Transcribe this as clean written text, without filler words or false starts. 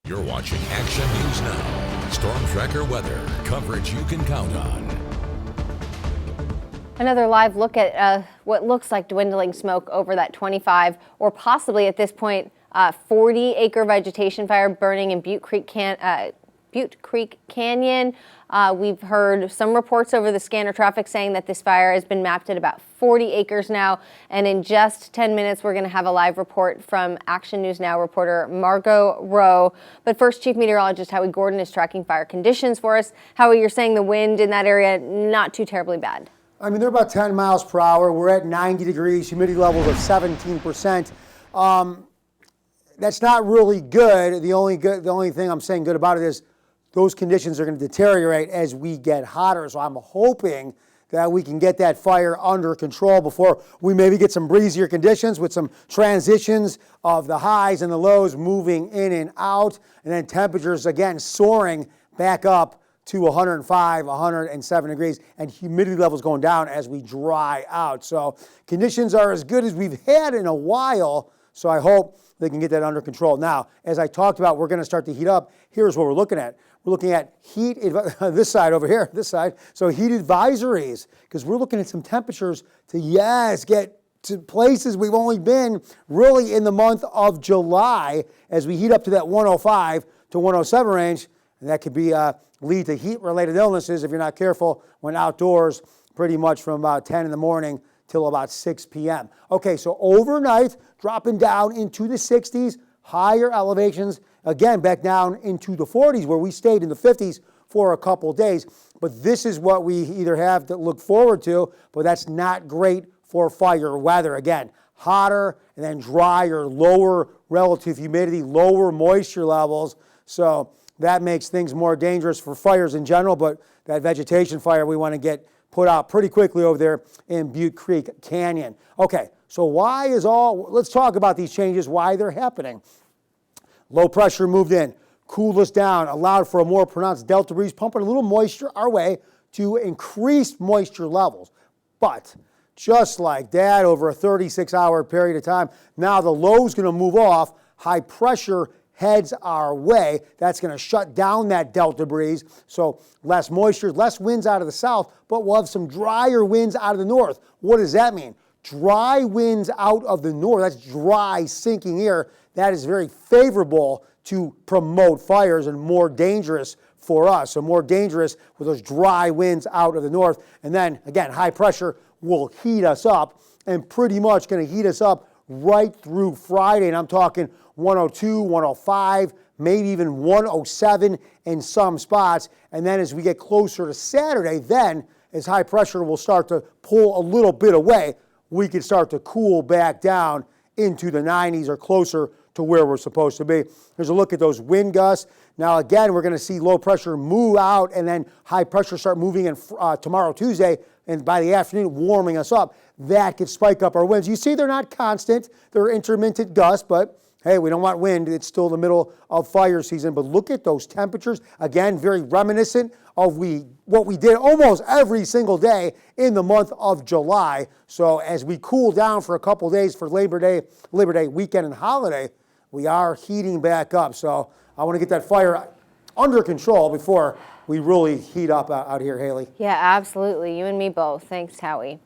You're watching Action News Now. Storm Tracker weather. Coverage you can count on. Another live look at what looks like dwindling smoke over that 25 or possibly at this point 40-acre vegetation fire burning in Butte Creek Canyon. We've heard some reports over the scanner traffic saying that this fire has been mapped at about 40 acres now. And in just 10 minutes, we're going to have a live report from Action News Now reporter Margot Rowe. But first, Chief Meteorologist Howie Gordon is tracking fire conditions for us. Howie, you're saying the wind in that area not too terribly bad. I mean, they're about 10 miles per hour. We're at 90 degrees, humidity levels of 17%. That's not really good. The only thing I'm saying good about it is those conditions are going to deteriorate as we get hotter. So I'm hoping that we can get that fire under control before we maybe get some breezier conditions with some transitions of the highs and the lows moving in and out. And then temperatures, again, soaring back up to 105, 107 degrees, and humidity levels going down as we dry out. So conditions are as good as we've had in a while. So I hope they can get that under control. Now, as I talked about, we're going to start to heat up. Here's what we're looking at. We're looking at heat, this side over here, this side. So heat advisories, because we're looking at some temperatures to, get to places we've only been really in the month of July as we heat up to that 105 to 107 range. And that could be lead to heat-related illnesses if you're not careful when outdoors pretty much from about 10 in the morning till about 6 p.m. Okay, so overnight, dropping down into the 60s, higher elevations, again, back down into the 40s where we stayed in the 50s for a couple days. But this is what we either have to look forward to, but that's not great for fire weather. Again, hotter and then drier, lower relative humidity, lower moisture levels. So that makes things more dangerous for fires in general, but that vegetation fire we want to get put out pretty quickly over there in Butte Creek Canyon. Okay, so let's talk about these changes, why they're happening. Low pressure moved in, cooled us down, allowed for a more pronounced delta breeze, pumping a little moisture our way to increased moisture levels. But just like that, over a 36-hour period of time, now the low's going to move off, high pressure heads our way. That's going to shut down that delta breeze. So less moisture, less winds out of the south, but we'll have some drier winds out of the north. What does that mean? Dry winds out of the north, that's dry, sinking air. That is very favorable to promote fires and more dangerous for us. So more dangerous with those dry winds out of the north. And then, again, high pressure will heat us up and pretty much going to heat us up right through Friday. And I'm talking 102, 105, maybe even 107 in some spots. And then as we get closer to Saturday, then as high pressure will start to pull a little bit away, we can start to cool back down into the 90s or closer to where we're supposed to be. Here's a look at those wind gusts. Now, again, we're going to see low pressure move out and then high pressure start moving in tomorrow, Tuesday, and by the afternoon, warming us up. That could spike up our winds. You see, they're not constant. They're intermittent gusts, but hey, we don't want wind. It's still the middle of fire season. But look at those temperatures. Again, very reminiscent of what we did almost every single day in the month of July. So as we cool down for a couple days for Labor Day weekend and holiday, we are heating back up. So I want to get that fire under control before we really heat up out here, Haley. Yeah, absolutely. You and me both. Thanks, Howie.